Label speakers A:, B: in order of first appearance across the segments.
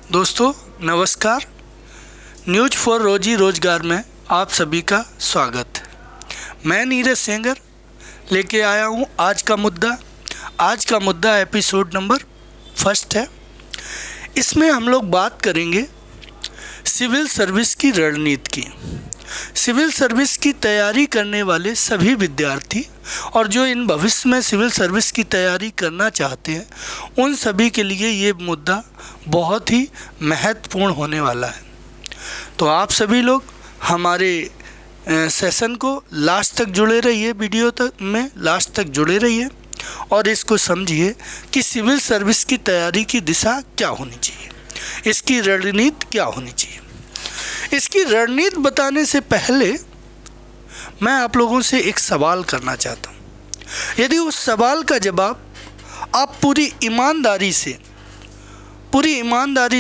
A: दोस्तों नमस्कार। News for रोजी रोजगार में आप सभी का स्वागत है। मैं नीरज सेंगर लेके आया हूँ आज का मुद्दा एपिसोड नंबर 1 है। इसमें हम लोग बात करेंगे सिविल सर्विस की रणनीति की। सिविल सर्विस की तैयारी करने वाले सभी विद्यार्थी और जो इन भविष्य में सिविल सर्विस की तैयारी करना चाहते हैं उन सभी के लिए ये मुद्दा बहुत ही महत्वपूर्ण होने वाला है। तो आप सभी लोग हमारे सेशन को लास्ट तक जुड़े रहिए, वीडियो तक में लास्ट तक जुड़े रहिए और इसको समझिए कि सिविल सर्विस की तैयारी की दिशा क्या होनी चाहिए, इसकी रणनीति क्या होनी चाहिए। इसकी रणनीति बताने से पहले मैं आप लोगों से एक सवाल करना चाहता हूँ। यदि उस सवाल का जवाब आप पूरी ईमानदारी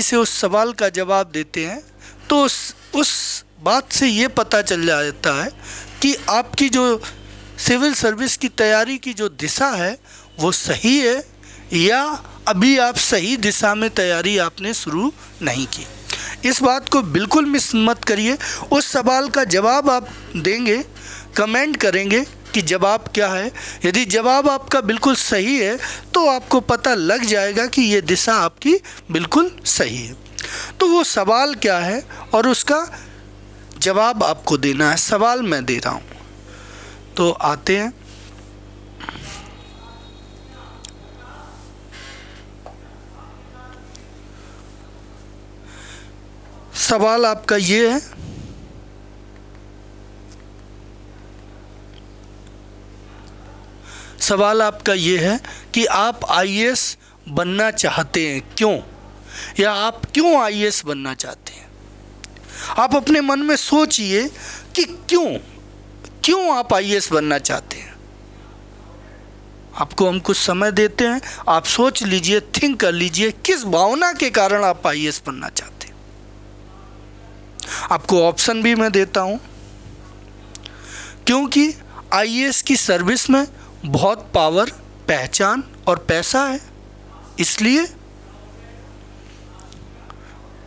A: से उस सवाल का जवाब देते हैं तो उस बात से ये पता चल जाता है कि आपकी जो सिविल सर्विस की तैयारी की जो दिशा है वो सही है या अभी आप सही दिशा में तैयारी आपने शुरू नहीं की। इस बात को बिल्कुल मिस मत करिए। उस सवाल का जवाब आप देंगे, कमेंट करेंगे कि जवाब क्या है। यदि जवाब आपका बिल्कुल सही है तो आपको पता लग जाएगा कि ये दिशा आपकी बिल्कुल सही है। तो वो सवाल क्या है और उसका जवाब आपको देना है। सवाल मैं दे रहा हूँ, तो आते हैं। सवाल आपका ये है, कि आप आईएएस बनना चाहते हैं क्यों, या आप क्यों आईएएस बनना चाहते हैं। आप अपने मन में सोचिए कि क्यों आप आईएएस बनना चाहते हैं। आपको हम कुछ समय देते हैं, आप सोच लीजिए, थिंक कर लीजिए किस भावना के कारण आप आईएएस बनना चाहते हैं। आपको ऑप्शन भी मैं देता हूं, क्योंकि आईएएस की सर्विस में बहुत पावर, पहचान और पैसा है, इसलिए।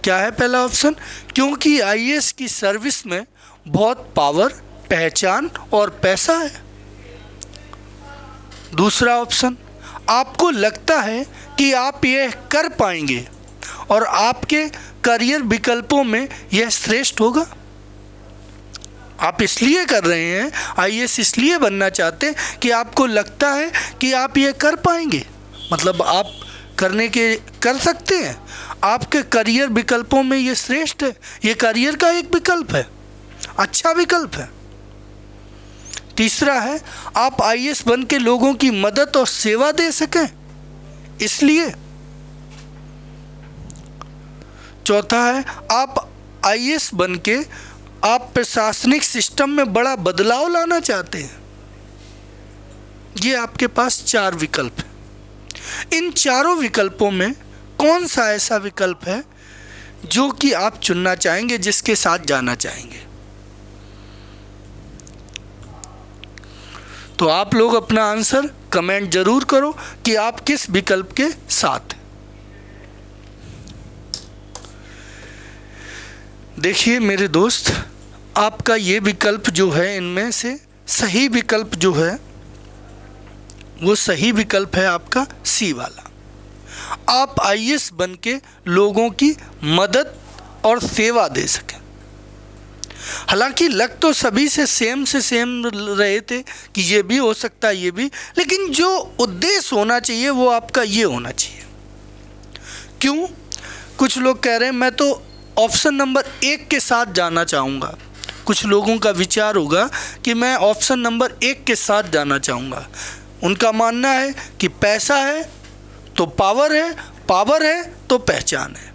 A: क्या है पहला ऑप्शन? क्योंकि आईएएस की सर्विस में बहुत पावर, पहचान और पैसा है। दूसरा ऑप्शन, आपको लगता है कि आप यह कर पाएंगे और आपके करियर विकल्पों में यह श्रेष्ठ होगा। आप इसलिए कर रहे हैं, आईएएस इसलिए बनना चाहते हैं कि आपको लगता है कि आप ये कर पाएंगे, मतलब आप कर सकते हैं। आपके करियर विकल्पों में ये श्रेष्ठ है, ये करियर का एक विकल्प है, अच्छा विकल्प है। तीसरा है, आप आईएएस बन के लोगों की मदद और सेवा दे सकें, इसलिए। चौथा है, आप आईएएस बन के आप प्रशासनिक सिस्टम में बड़ा बदलाव लाना चाहते हैं। ये आपके पास 4 विकल्प हैं। इन चारों विकल्पों में कौन सा ऐसा विकल्प है जो कि आप चुनना चाहेंगे, जिसके साथ जाना चाहेंगे? तो आप लोग अपना आंसर कमेंट जरूर करो कि आप किस विकल्प के साथ हैं। देखिए मेरे दोस्त, आपका ये विकल्प जो है, इनमें से सही विकल्प जो है वो सही विकल्प है आपका सी वाला। आप आईएएस बन के लोगों की मदद और सेवा दे सकें। हालांकि लग तो सभी से सेम रहे थे कि ये भी हो सकता है, ये भी, लेकिन जो उद्देश्य होना चाहिए वो आपका ये होना चाहिए। क्यों? कुछ लोग कह रहे हैं मैं तो ऑप्शन नंबर 1 के साथ जाना चाहूँगा। कुछ लोगों का विचार होगा कि मैं ऑप्शन नंबर 1 के साथ जाना चाहूँगा। उनका मानना है कि पैसा है तो पावर है, पावर है तो पहचान है।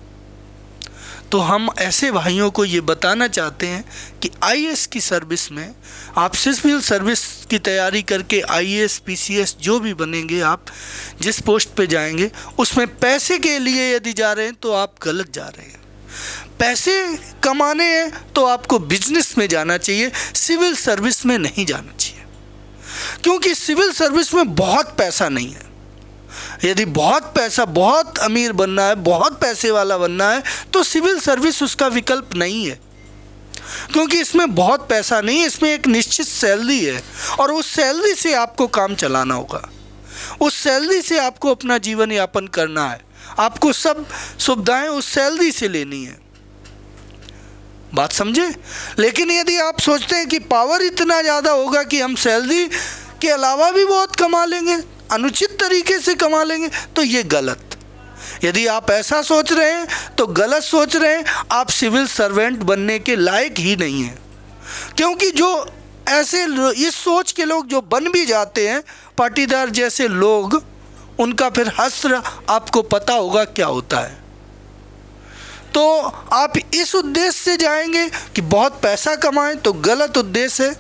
A: तो हम ऐसे भाइयों को ये बताना चाहते हैं कि आईएएस की सर्विस में आप सिविल सर्विस की तैयारी करके आईएएस, पीसीएस जो भी बनेंगे, आप जिस पोस्ट पे जाएंगे उसमें पैसे के लिए यदि जा रहे हैं तो आप गलत जा रहे हैं। पैसे कमाने हैं तो आपको बिजनेस में जाना चाहिए, सिविल सर्विस में नहीं जाना चाहिए, क्योंकि सिविल सर्विस में बहुत पैसा नहीं है। यदि बहुत पैसा, बहुत अमीर बनना है, बहुत पैसे वाला बनना है, तो सिविल सर्विस उसका विकल्प नहीं है, क्योंकि इसमें बहुत पैसा नहीं, इसमें एक निश्चित सैलरी है और उस सैलरी से आपको काम चलाना होगा, उस सैलरी से आपको अपना जीवन यापन करना है, आपको सब सुविधाएं उस सैलरी से लेनी है। बात समझे? लेकिन यदि आप सोचते हैं कि पावर इतना ज़्यादा होगा कि हम सैलरी के अलावा भी बहुत कमा लेंगे, अनुचित तरीके से कमा लेंगे, तो ये गलत। यदि आप ऐसा सोच रहे हैं तो गलत सोच रहे हैं, आप सिविल सर्वेंट बनने के लायक ही नहीं हैं। क्योंकि जो ऐसे इस सोच के लोग जो बन भी जाते हैं, पाटीदार जैसे लोग, उनका फिर हश्र आपको पता होगा क्या होता है। तो आप इस उद्देश्य से जाएंगे कि बहुत पैसा कमाएं, तो गलत उद्देश्य है।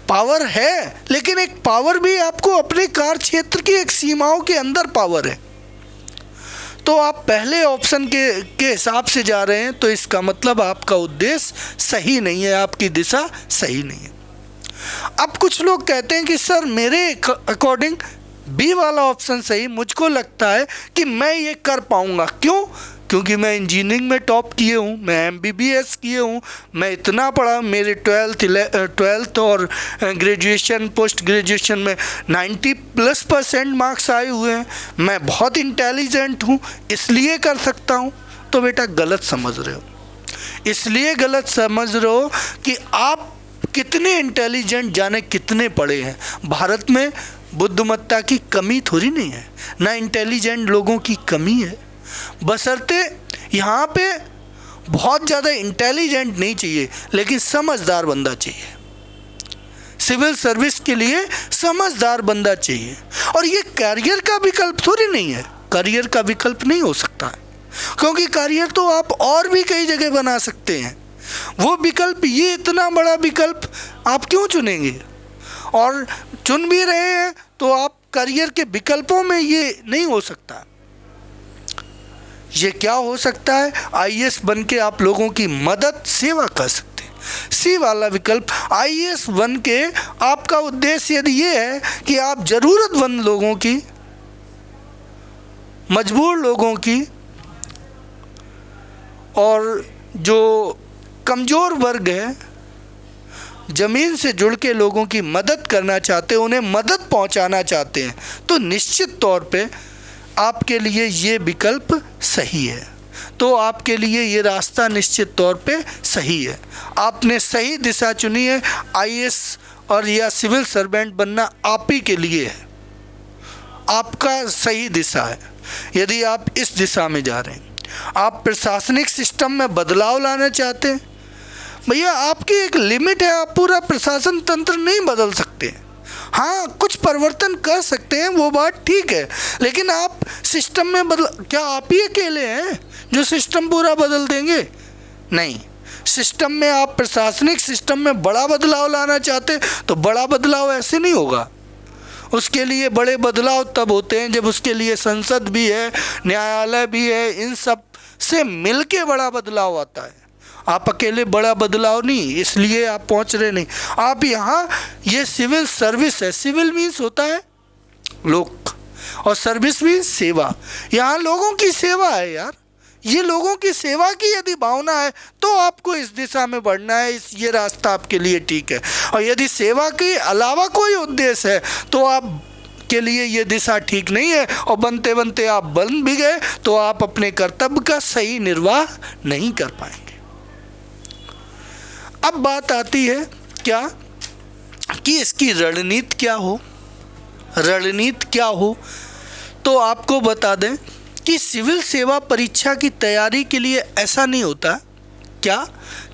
A: पावर है, लेकिन एक पावर भी आपको अपने कार्य क्षेत्र की एक सीमाओं के अंदर पावर है। तो आप पहले ऑप्शन के हिसाब से जा रहे हैं, तो इसका मतलब आपका उद्देश्य सही नहीं है, आपकी दिशा सही नहीं है। अब कुछ लोग कहते हैं कि सर मेरे अकॉर्डिंग बी वाला ऑप्शन सही, मुझको लगता है कि मैं ये कर पाऊंगा। क्यों? क्योंकि मैं इंजीनियरिंग में टॉप किए हूँ, मैं MBBS किए हूँ, मैं इतना पढ़ा, मेरे 12th और ग्रेजुएशन, पोस्ट ग्रेजुएशन में 90+% मार्क्स आए हुए हैं, मैं बहुत इंटेलिजेंट हूँ, इसलिए कर सकता हूँ। तो बेटा गलत समझ रहे हो। इसलिए गलत समझ रहे हो कि आप कितने इंटेलिजेंट, जाने कितने पढ़े हैं। भारत में बुद्धिमत्ता की कमी थोड़ी नहीं है, ना इंटेलिजेंट लोगों की कमी है, बशर्ते यहाँ पे बहुत ज़्यादा इंटेलिजेंट नहीं चाहिए, लेकिन समझदार बंदा चाहिए। सिविल सर्विस के लिए समझदार बंदा चाहिए। और ये करियर का विकल्प थोड़ी नहीं है, करियर का विकल्प नहीं हो सकता है, क्योंकि करियर तो आप और भी कई जगह बना सकते हैं। वो विकल्प, ये इतना बड़ा विकल्प आप क्यों चुनेंगे? और चुन भी रहे हैं तो आप करियर के विकल्पों में ये नहीं हो सकता। ये क्या हो सकता है? IAS बन के आप लोगों की मदद, सेवा कर सकते हैं। सी वाला विकल्प, IAS बन के आपका उद्देश्य यदि ये है कि आप ज़रूरतमंद लोगों की, मजबूर लोगों की और जो कमज़ोर वर्ग है, ज़मीन से जुड़ के लोगों की मदद करना चाहते हैं, उन्हें मदद पहुंचाना चाहते हैं, तो निश्चित तौर पे आपके लिए ये विकल्प सही है। तो आपके लिए ये रास्ता निश्चित तौर पे सही है। आपने सही दिशा चुनी है। IAS और या सिविल सर्वेंट बनना आप ही के लिए है, आपका सही दिशा है। यदि आप इस दिशा में जा रहे हैं, आप प्रशासनिक सिस्टम में बदलाव लाना चाहते हैं, भैया आपकी एक लिमिट है, आप पूरा प्रशासन तंत्र नहीं बदल सकते। हाँ, कुछ परिवर्तन कर सकते हैं, वो बात ठीक है, लेकिन आप सिस्टम में क्या आप ही अकेले हैं जो सिस्टम पूरा बदल देंगे? नहीं। सिस्टम में आप प्रशासनिक सिस्टम में बड़ा बदलाव लाना चाहते तो बड़ा बदलाव ऐसे नहीं होगा। उसके लिए बड़े बदलाव तब होते हैं जब उसके लिए संसद भी है, न्यायालय भी है, इन सब से मिलके बड़ा बदलाव आता है। आप अकेले बड़ा बदलाव नहीं, इसलिए आप पहुंच रहे नहीं। आप यहाँ, ये सिविल सर्विस है, सिविल मीन्स होता है लोग और सर्विस मीन्स सेवा। यहाँ लोगों की सेवा है यार, ये लोगों की सेवा की यदि भावना है तो आपको इस दिशा में बढ़ना है, ये रास्ता आपके लिए ठीक है। और यदि सेवा के अलावा कोई उद्देश्य है तो आप के लिए ये दिशा ठीक नहीं है, और बनते बनते आप बन भी गए तो आप अपने कर्तव्य का सही निर्वाह नहीं कर पाएंगे। अब बात आती है क्या कि इसकी रणनीति क्या हो। रणनीति क्या हो तो आपको बता दें कि सिविल सेवा परीक्षा की तैयारी के लिए ऐसा नहीं होता क्या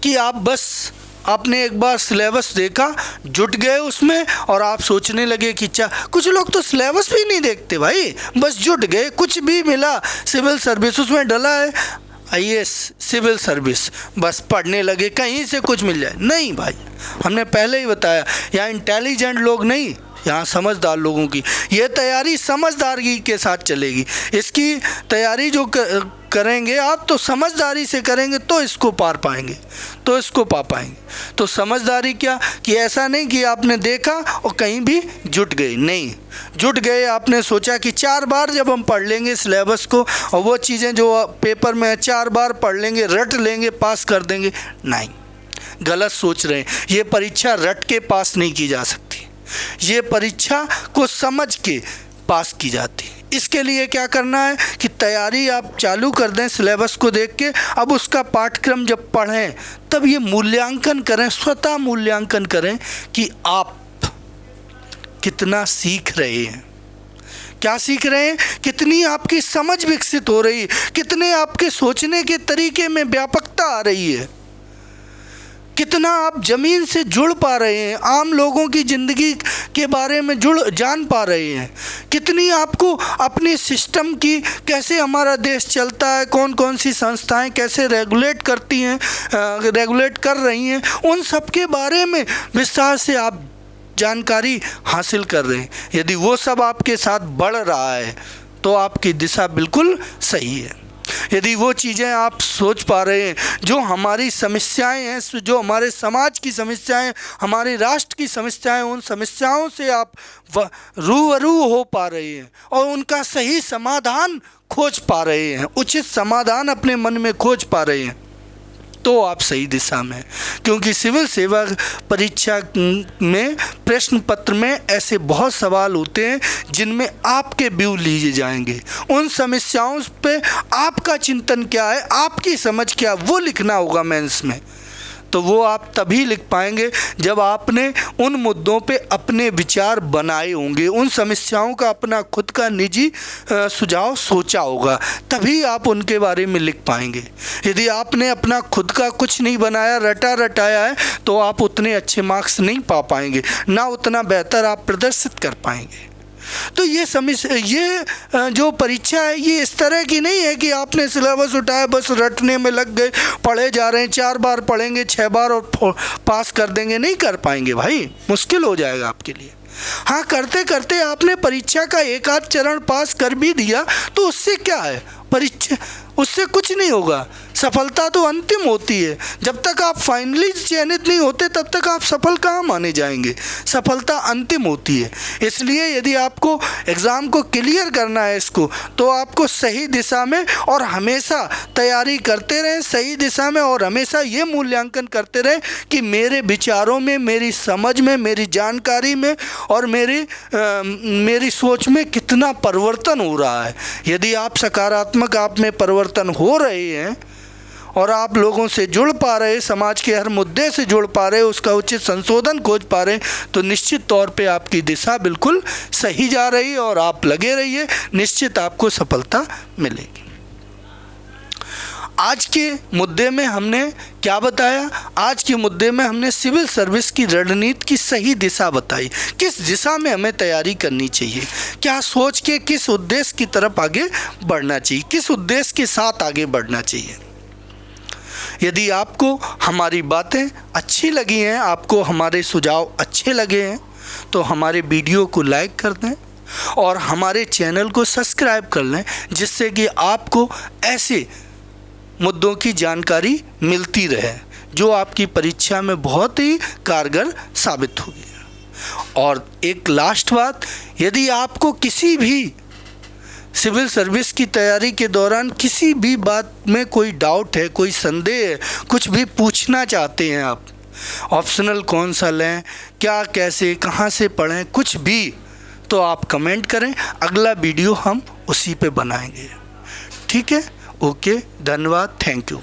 A: कि आप बस आपने एक बार सिलेबस देखा, जुट गए उसमें और आप सोचने लगे कि कुछ लोग तो सिलेबस भी नहीं देखते भाई, बस जुट गए, कुछ भी मिला सिविल सर्विस उसमें डला है, IAS सिविल सर्विस, बस पढ़ने लगे कहीं से कुछ मिल जाए। नहीं भाई, हमने पहले ही बताया, यहाँ इंटेलिजेंट लोग नहीं, यहाँ समझदार लोगों की। ये तैयारी समझदारी के साथ चलेगी। इसकी तैयारी जो करेंगे आप तो समझदारी से करेंगे तो इसको पार पाएंगे, तो इसको पा पाएंगे। तो समझदारी क्या कि ऐसा नहीं कि आपने देखा और कहीं भी जुट गए, नहीं जुट गए। आपने सोचा कि 4 बार जब हम पढ़ लेंगे सिलेबस को और वो चीज़ें जो पेपर में 4 बार पढ़ लेंगे, रट लेंगे, पास कर देंगे, नहीं, गलत सोच रहे हैं। ये परीक्षा रट के पास नहीं की जा सकती, ये परीक्षा को समझ के पास की जाती है। इसके लिए क्या करना है कि तैयारी आप चालू कर दें सिलेबस को देख के। अब उसका पाठ्यक्रम जब पढ़ें तब ये मूल्यांकन करें, स्वतः मूल्यांकन करें कि आप कितना सीख रहे हैं, क्या सीख रहे हैं, कितनी आपकी समझ विकसित हो रही है, कितने आपके सोचने के तरीके में व्यापकता आ रही है, कितना आप ज़मीन से जुड़ पा रहे हैं, आम लोगों की ज़िंदगी के बारे में जान पा रहे हैं, कितनी आपको अपनी सिस्टम की, कैसे हमारा देश चलता है, कौन कौन सी संस्थाएं कैसे रेगुलेट करती हैं, रेगुलेट कर रही हैं, उन सब के बारे में विस्तार से आप जानकारी हासिल कर रहे हैं। यदि वो सब आपके साथ बढ़ रहा है तो आपकी दिशा बिल्कुल सही है। यदि वो चीज़ें आप सोच पा रहे हैं जो हमारी समस्याएं हैं, जो हमारे समाज की समस्याएं, हमारे राष्ट्र की समस्याएं, उन समस्याओं से आप रूबरू हो पा रहे हैं और उनका सही समाधान खोज पा रहे हैं, उचित समाधान अपने मन में खोज पा रहे हैं, तो आप सही दिशा में। क्योंकि सिविल सेवा परीक्षा में प्रश्न पत्र में ऐसे बहुत सवाल होते हैं जिनमें आपके व्यू लिए जाएंगे, उन समस्याओं पे आपका चिंतन क्या है, आपकी समझ क्या, वो लिखना होगा मेंस में। तो वो आप तभी लिख पाएंगे जब आपने उन मुद्दों पे अपने विचार बनाए होंगे, उन समस्याओं का अपना खुद का निजी सुझाव सोचा होगा, तभी आप उनके बारे में लिख पाएंगे। यदि आपने अपना खुद का कुछ नहीं बनाया, रटाया है, तो आप उतने अच्छे मार्क्स नहीं पा पाएंगे, ना उतना बेहतर आप प्रदर्शित कर पाएंगे। तो ये जो परीक्षा है ये इस तरह की नहीं है कि आपने सिलेबस उठाया बस रटने में लग गए, पढ़े जा रहे हैं, 4 बार पढ़ेंगे, 6 बार और पास कर देंगे, नहीं कर पाएंगे भाई, मुश्किल हो जाएगा आपके लिए। हाँ, करते करते आपने परीक्षा का एक आध चरण पास कर भी दिया तो उससे क्या है, परीक्षा उससे कुछ नहीं होगा। सफलता तो अंतिम होती है, जब तक आप फाइनली चयनित नहीं होते तब तक आप सफल कहाँ माने जाएंगे, सफलता अंतिम होती है। इसलिए यदि आपको एग्ज़ाम को क्लियर करना है इसको, तो आपको सही दिशा में और हमेशा तैयारी करते रहें, सही दिशा में, और हमेशा ये मूल्यांकन करते रहें कि मेरे विचारों में, मेरी समझ में, मेरी जानकारी में और मेरी सोच में कितना परिवर्तन हो रहा है। यदि आप सकारात्मक, आप में परिवर्तन हो रहे हैं और आप लोगों से जुड़ पा रहे, समाज के हर मुद्दे से जुड़ पा रहे, उसका उचित संशोधन खोज पा रहे, तो निश्चित तौर पे आपकी दिशा बिल्कुल सही जा रही है और आप लगे रहिए, निश्चित आपको सफलता मिलेगी। आज के मुद्दे में हमने क्या बताया? आज के मुद्दे में हमने सिविल सर्विस की रणनीति की सही दिशा बताई, किस दिशा में हमें तैयारी करनी चाहिए, क्या सोच के किस उद्देश्य की तरफ आगे बढ़ना चाहिए, किस उद्देश्य के साथ आगे बढ़ना चाहिए। यदि आपको हमारी बातें अच्छी लगी हैं, आपको हमारे सुझाव अच्छे लगे हैं, तो हमारे वीडियो को लाइक कर दें और हमारे चैनल को सब्सक्राइब कर लें, जिससे कि आपको ऐसे मुद्दों की जानकारी मिलती रहे जो आपकी परीक्षा में बहुत ही कारगर साबित होगी। और एक लास्ट बात, यदि आपको किसी भी सिविल सर्विस की तैयारी के दौरान किसी भी बात में कोई डाउट है, कोई संदेह है, कुछ भी पूछना चाहते हैं आप, ऑप्शनल कौन सा लें, क्या, कैसे, कहाँ से पढ़ें, कुछ भी, तो आप कमेंट करें, अगला वीडियो हम उसी पे बनाएंगे। ठीक है, ओके, धन्यवाद, थैंक यू।